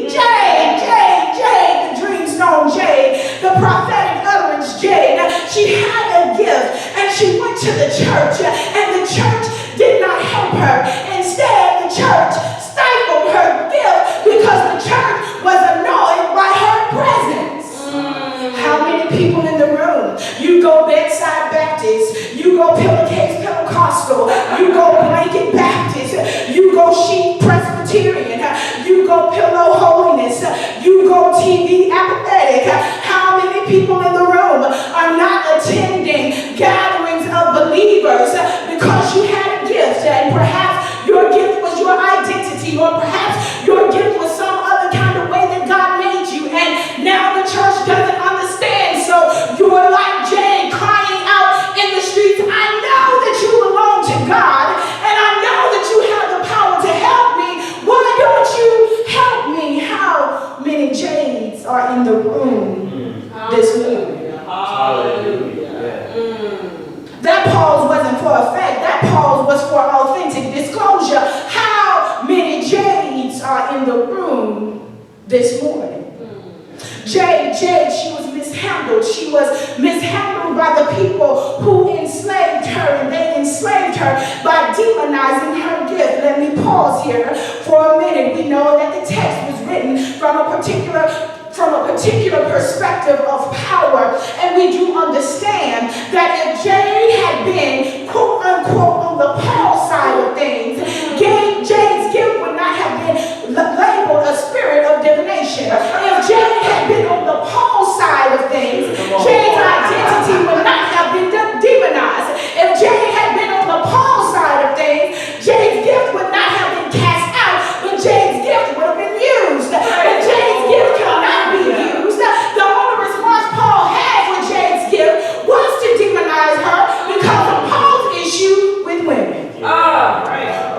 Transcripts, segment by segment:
Jade, the dreamstone Jade, the prophetic utterance Jade. She had a gift and she went to the church and the church did not help her. Instead, the church stifled her gift because the church was annoyed by her presence. How many people in the room? You go bedside Baptist, you go pillowcase Pentecostal, you go blanket Baptist, you go sheep Presbyterian, you go pillow holiness, you go TV apathetic. How many people in the room are not attending gatherings of believers because you had a gift and perhaps your gift was your identity, or perhaps your gift was some other kind of way that God made you, and now the church doesn't understand, so you're like Jane crying out in the streets, I know that you belong to God and I know that you have the power to help me. Why don't you help me? How many Jades are in the room this morning? Hallelujah. That pause wasn't for effect. That pause was for authentic disclosure. How many Jades are in the room this morning? Jade, she was mishandled. She was mishandled by the people who enslaved her, and they enslaved her by demonizing her gift. Let me pause here for a minute. We know that the text was written from a particular perspective of power, and we do understand that if Jade had been quote unquote on the Paul side of things, Jade's gift would not have been labeled a spirit of divination. If Jade had been on the Paul side of things, Jade's identity would not have been demonized. If Jade had been on the Paul side of things, Jade's gift would not have been cast out, but Jade's gift would have been used. But Jade's gift cannot be used. The only response Paul had with Jade's gift was to demonize her because of Paul's issue with women.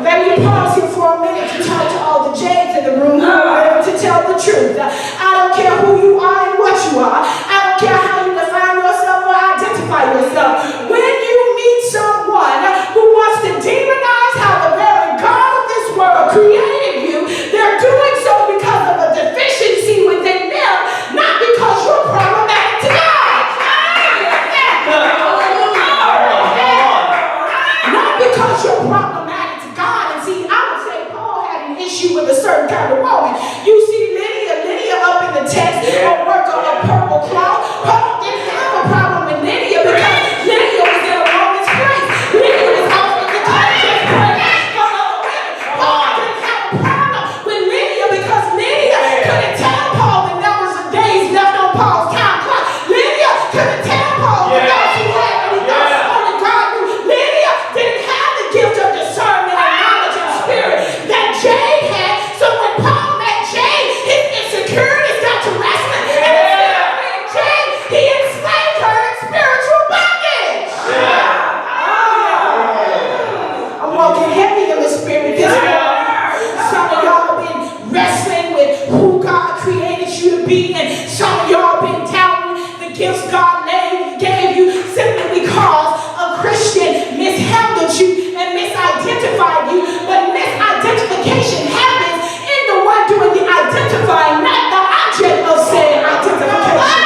Let me pause here for a minute to talk to all the Jades in the room who are ready to tell the truth. I don't care who you are and what you are. I don't care how you define yourself or identify yourself. When you meet someone who wants to demonize how the very God of this world created you, they're doing so because of a deficiency within them, not because you're problematic to God. Not because you're problematic to God. And see, I would say Paul had an issue with a certain kind of woman. You see Lydia up in the text, a worker of purple cloth. Paul didn't have a problem with Lydia because Lydia was in a woman's place. Lydia was off in the country praying for other women. Paul didn't have a problem with Lydia because Lydia couldn't tell Paul the numbers of days left on Paul's time clock. Lydia couldn't tell Paul the numbers he had when he got on the garden. Lydia didn't have the gift of discernment and knowledge and spirit that Jade had. So when Paul met Jade, his insecurities got to wrestling, and instead of being Jade, he enslaved her in spiritual bondage. I'm walking heavy in the spirit this morning. Some of y'all been wrestling with who God created you to be, and some of y'all been doubting the gifts God gave you simply because a Christian mishandled you and misidentified you. But misidentification happens in the one doing the identifying, not the object of said identification.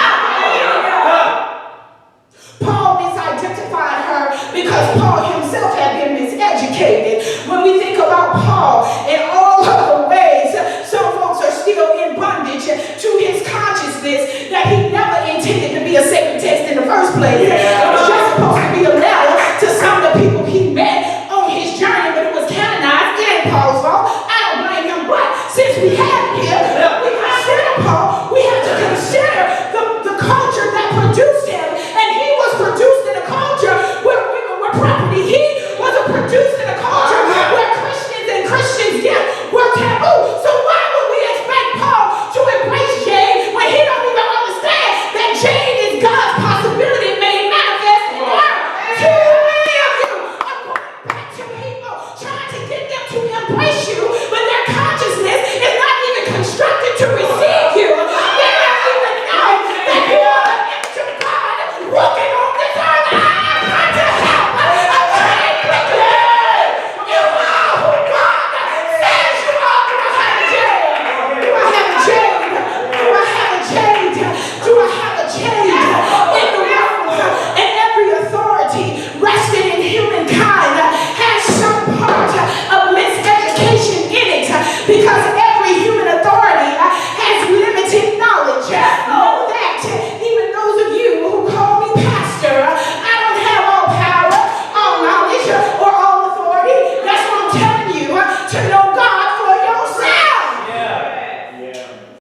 Paul misidentified her because Paul himself had been miseducated. When we think about Paul in all other ways, some folks are still in bondage to his consciousness that he never intended to be a sacred text in the first place. It was just supposed to be a letter to some of the people he met on his journey, but it was canonized. It ain't Paul's fault. I don't blame him, but since we have him here,